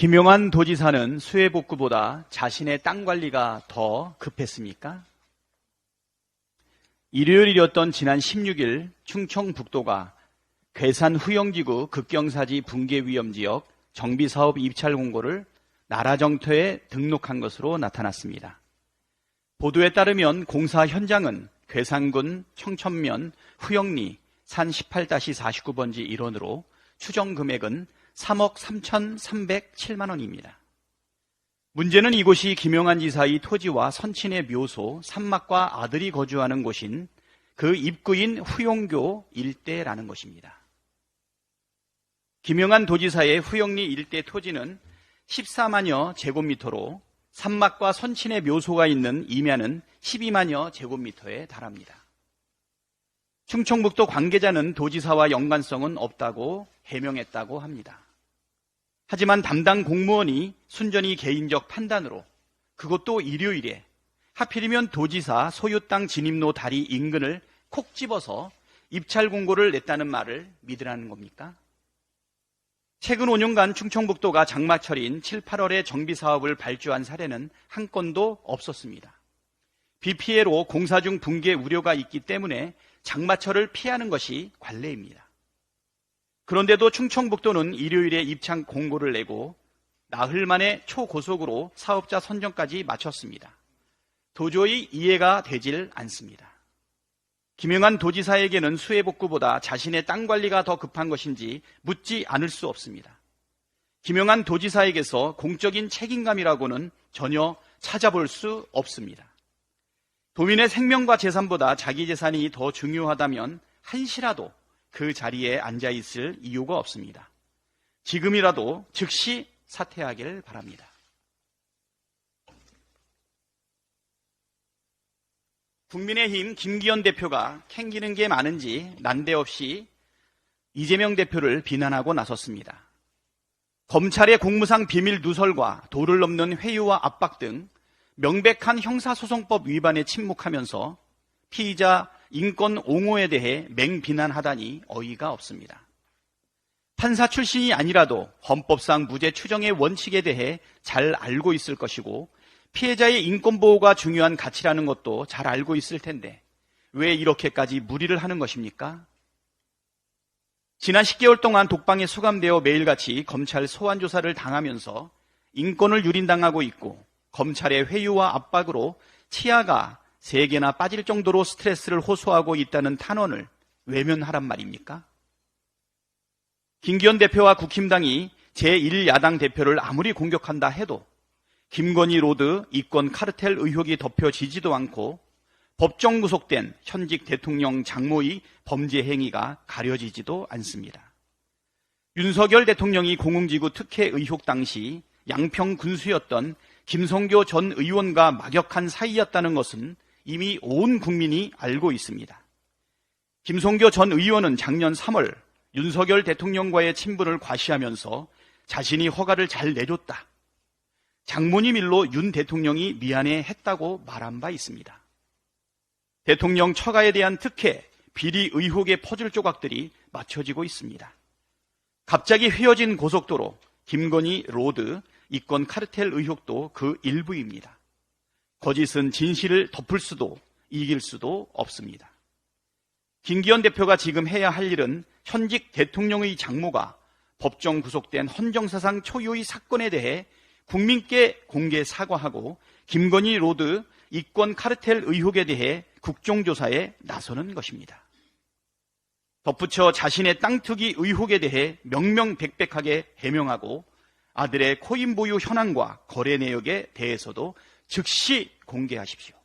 김용환 도지사는 수해복구보다 자신의 땅 관리가 더 급했습니까? 일요일이었던 지난 16일 충청북도가 괴산 후영지구 극경사지 붕괴위험지역 정비사업 입찰 공고를 나라정토에 등록한 것으로 나타났습니다. 보도에 따르면 공사 현장은 괴산군 청천면 후영리 산 18-49번지 일원으로 추정 금액은 3억 3,307만 원입니다. 문제는 이곳이 김용환 지사의 토지와 선친의 묘소, 산막과 아들이 거주하는 곳인 그 입구인 후용교 일대라는 것입니다. 김용환 도지사의 후영리 일대 토지는 14만여 제곱미터로 산막과 선친의 묘소가 있는 임야는 12만여 제곱미터에 달합니다. 충청북도 관계자는 도지사와 연관성은 없다고 해명했다고 합니다. 하지만 담당 공무원이 순전히 개인적 판단으로 그것도 일요일에 하필이면 도지사 소유 땅 진입로 다리 인근을 콕 집어서 입찰 공고를 냈다는 말을 믿으라는 겁니까? 최근 5년간 충청북도가 장마철인 7, 8월에 정비사업을 발주한 사례는 한 건도 없었습니다. 비 피해로 공사 중 붕괴 우려가 있기 때문에 장마철을 피하는 것이 관례입니다. 그런데도 충청북도는 일요일에 입찰 공고를 내고 나흘 만에 초고속으로 사업자 선정까지 마쳤습니다. 도저히 이해가 되질 않습니다. 김용환 도지사에게는 수해복구보다 자신의 땅 관리가 더 급한 것인지 묻지 않을 수 없습니다. 김용환 도지사에게서 공적인 책임감이라고는 전혀 찾아볼 수 없습니다. 도민의 생명과 재산보다 자기 재산이 더 중요하다면 한시라도 그 자리에 앉아있을 이유가 없습니다. 지금이라도 즉시 사퇴하길 바랍니다. 국민의힘 김기현 대표가 캥기는 게 많은지 난데없이 이재명 대표를 비난하고 나섰습니다. 검찰의 공무상 비밀 누설과 도를 넘는 회유와 압박 등 명백한 형사소송법 위반에 침묵하면서 피의자 인권 옹호에 대해 맹비난하다니 어이가 없습니다. 판사 출신이 아니라도 헌법상 무죄 추정의 원칙에 대해 잘 알고 있을 것이고 피해자의 인권보호가 중요한 가치라는 것도 잘 알고 있을 텐데 왜 이렇게까지 무리를 하는 것입니까? 지난 10개월 동안 독방에 수감되어 매일같이 검찰 소환조사를 당하면서 인권을 유린당하고 있고 검찰의 회유와 압박으로 치아가 3개나 빠질 정도로 스트레스를 호소하고 있다는 탄원을 외면하란 말입니까? 김기현 대표와 국힘당이 제1야당 대표를 아무리 공격한다 해도 김건희 로드 이권 카르텔 의혹이 덮여지지도 않고 법정 구속된 현직 대통령 장모의 범죄 행위가 가려지지도 않습니다. 윤석열 대통령이 공흥지구 특혜 의혹 당시 양평 군수였던 김성교 전 의원과 막역한 사이였다는 것은 이미 온 국민이 알고 있습니다. 김성교 전 의원은 작년 3월 윤석열 대통령과의 친분을 과시하면서 자신이 허가를 잘 내줬다. 장모님 일로 윤 대통령이 미안해했다고 말한 바 있습니다. 대통령 처가에 대한 특혜, 비리 의혹의 퍼즐 조각들이 맞춰지고 있습니다. 갑자기 휘어진 고속도로, 김건희 로드, 이권 카르텔 의혹도 그 일부입니다. 거짓은 진실을 덮을 수도 이길 수도 없습니다. 김기현 대표가 지금 해야 할 일은 현직 대통령의 장모가 법정 구속된 헌정사상 초유의 사건에 대해 국민께 공개 사과하고 김건희 로드 이권 카르텔 의혹에 대해 국정조사에 나서는 것입니다. 덧붙여 자신의 땅 투기 의혹에 대해 명명백백하게 해명하고 아들의 코인 보유 현황과 거래 내역에 대해서도 즉시 공개하십시오.